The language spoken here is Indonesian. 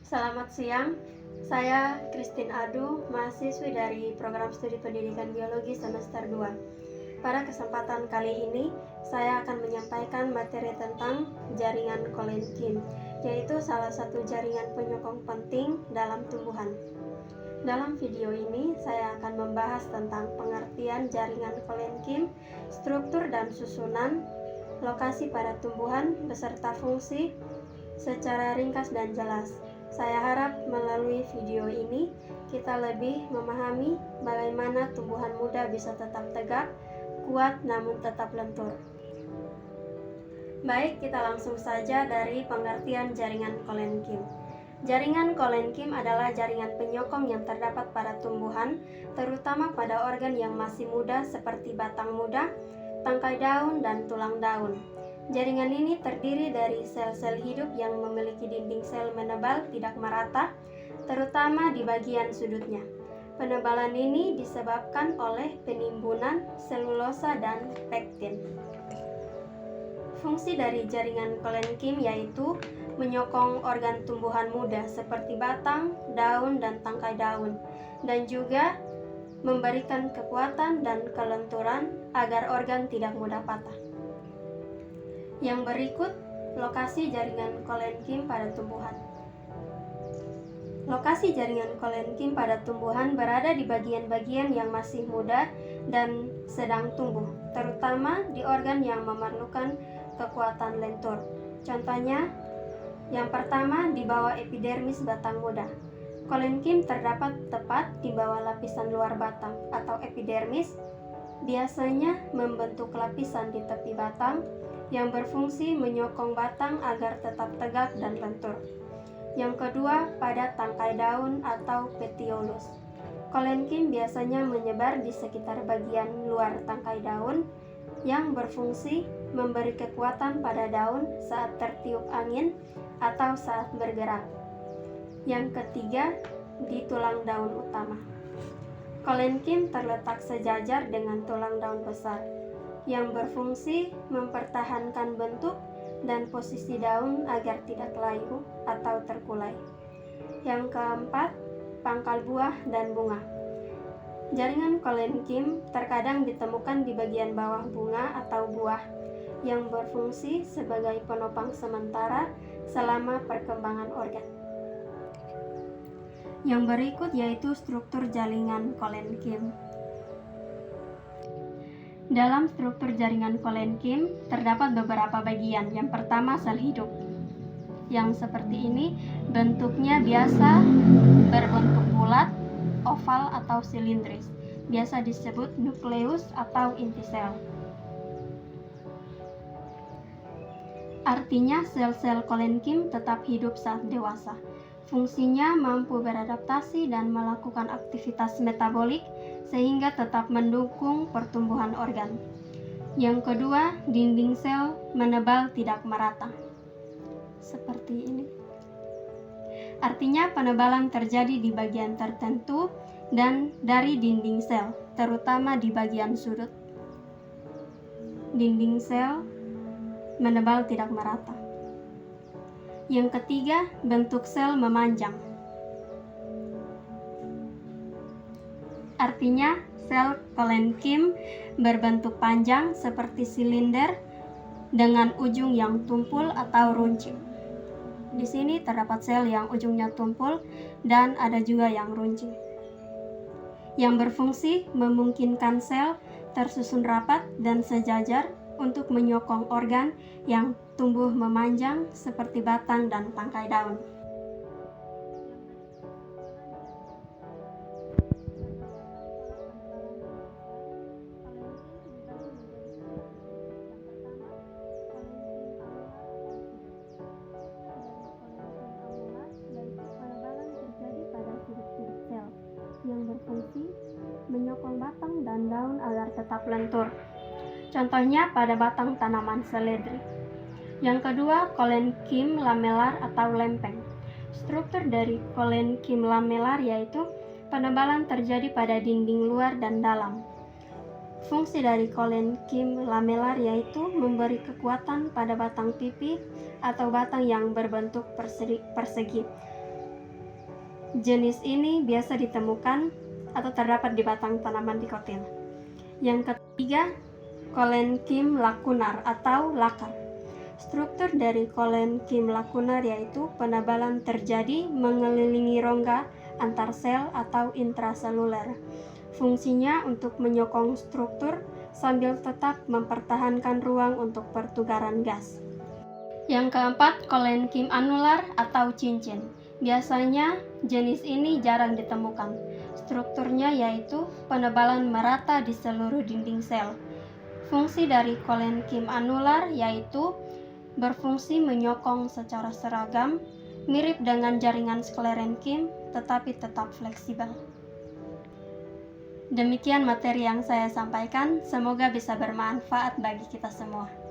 Selamat siang, saya Christine Adu, mahasiswi dari Program Studi Pendidikan Biologi semester 2. Pada kesempatan kali ini, saya akan menyampaikan materi tentang jaringan kolenkin, yaitu salah satu jaringan penyokong penting dalam tumbuhan. Dalam video ini, saya akan membahas tentang pengertian jaringan kolenkin, struktur dan susunan, lokasi pada tumbuhan beserta fungsi, secara ringkas dan jelas. Saya harap melalui video ini kita lebih memahami bagaimana tumbuhan muda bisa tetap tegak, kuat namun tetap lentur. Baik, kita langsung saja dari pengertian jaringan kolenkin. Jaringan kolenkin adalah jaringan penyokong yang terdapat pada tumbuhan, terutama pada organ yang masih muda seperti batang muda, tangkai daun, dan tulang daun. Jaringan ini terdiri dari sel-sel hidup yang memiliki dinding sel menebal tidak merata, terutama di bagian sudutnya. Penebalan ini disebabkan oleh penimbunan selulosa dan pektin. Fungsi dari jaringan kolenkin yaitu menyokong organ tumbuhan muda seperti batang, daun, dan tangkai daun, dan juga memberikan kekuatan dan kelenturan agar organ tidak mudah patah. Yang berikut lokasi jaringan kolenkin pada tumbuhan. Lokasi jaringan kolenkin pada tumbuhan berada di bagian-bagian yang masih muda dan sedang tumbuh, terutama di organ yang memerlukan kekuatan lentur. Contohnya, yang pertama di bawah epidermis batang muda. Kolenkin terdapat tepat di bawah lapisan luar batang atau epidermis, biasanya membentuk lapisan di tepi batang yang berfungsi menyokong batang agar tetap tegak dan lentur. Yang kedua, pada tangkai daun atau petiolus. Kolenkin biasanya menyebar di sekitar bagian luar tangkai daun yang berfungsi memberi kekuatan pada daun saat tertiup angin atau saat bergerak. Yang ketiga, di tulang daun utama. Kolenkin terletak sejajar dengan tulang daun besar yang berfungsi mempertahankan bentuk dan posisi daun agar tidak layu atau terkulai. Yang keempat, pangkal buah dan bunga. Jaringan kolenkin terkadang ditemukan di bagian bawah bunga atau buah yang berfungsi sebagai penopang sementara selama perkembangan organ. Yang berikut yaitu struktur jaringan kolenkin. Dalam struktur jaringan kolenkin terdapat beberapa bagian. Yang pertama, sel hidup. Yang seperti ini bentuknya biasa berbentuk bulat, oval atau silindris. Biasa disebut nukleus atau inti sel. Artinya sel-sel kolenkin tetap hidup saat dewasa. Fungsinya mampu beradaptasi dan melakukan aktivitas metabolik sehingga tetap mendukung pertumbuhan organ. Yang kedua, dinding sel menebal tidak merata. Seperti ini. Artinya penebalan terjadi di bagian tertentu dan dari dinding sel, terutama di bagian sudut. Dinding sel menebal tidak merata. Yang ketiga, bentuk sel memanjang. Artinya, sel kolenkin berbentuk panjang seperti silinder dengan ujung yang tumpul atau runcing. Di sini terdapat sel yang ujungnya tumpul dan ada juga yang runcing. Yang berfungsi memungkinkan sel tersusun rapat dan sejajar untuk menyokong organ yang tumbuh memanjang seperti batang dan tangkai daun. Yang berfungsi menyokong batang dan daun agar tetap lentur. Contohnya pada batang tanaman seledri. Yang kedua, kolenkin lamelar atau lempeng. Struktur dari kolenkin lamelar yaitu penebalan terjadi pada dinding luar dan dalam. Fungsi dari kolenkin lamelar yaitu memberi kekuatan pada batang pipi atau batang yang berbentuk persegi. Jenis ini biasa ditemukan atau terdapat di batang tanaman dikotil. Yang ketiga, kolenkim lakunar atau lakar. Struktur dari kolenkim lakunar yaitu penebalan terjadi mengelilingi rongga antar sel atau intraseluler. Fungsinya untuk menyokong struktur sambil tetap mempertahankan ruang untuk pertukaran gas. Yang keempat, kolenkim anular atau cincin. Biasanya jenis ini jarang ditemukan. Strukturnya yaitu penebalan merata di seluruh dinding sel. Fungsi dari kolenkim anular yaitu berfungsi menyokong secara seragam, mirip dengan jaringan sklerenkim, tetapi tetap fleksibel. Demikian materi yang saya sampaikan, semoga bisa bermanfaat bagi kita semua.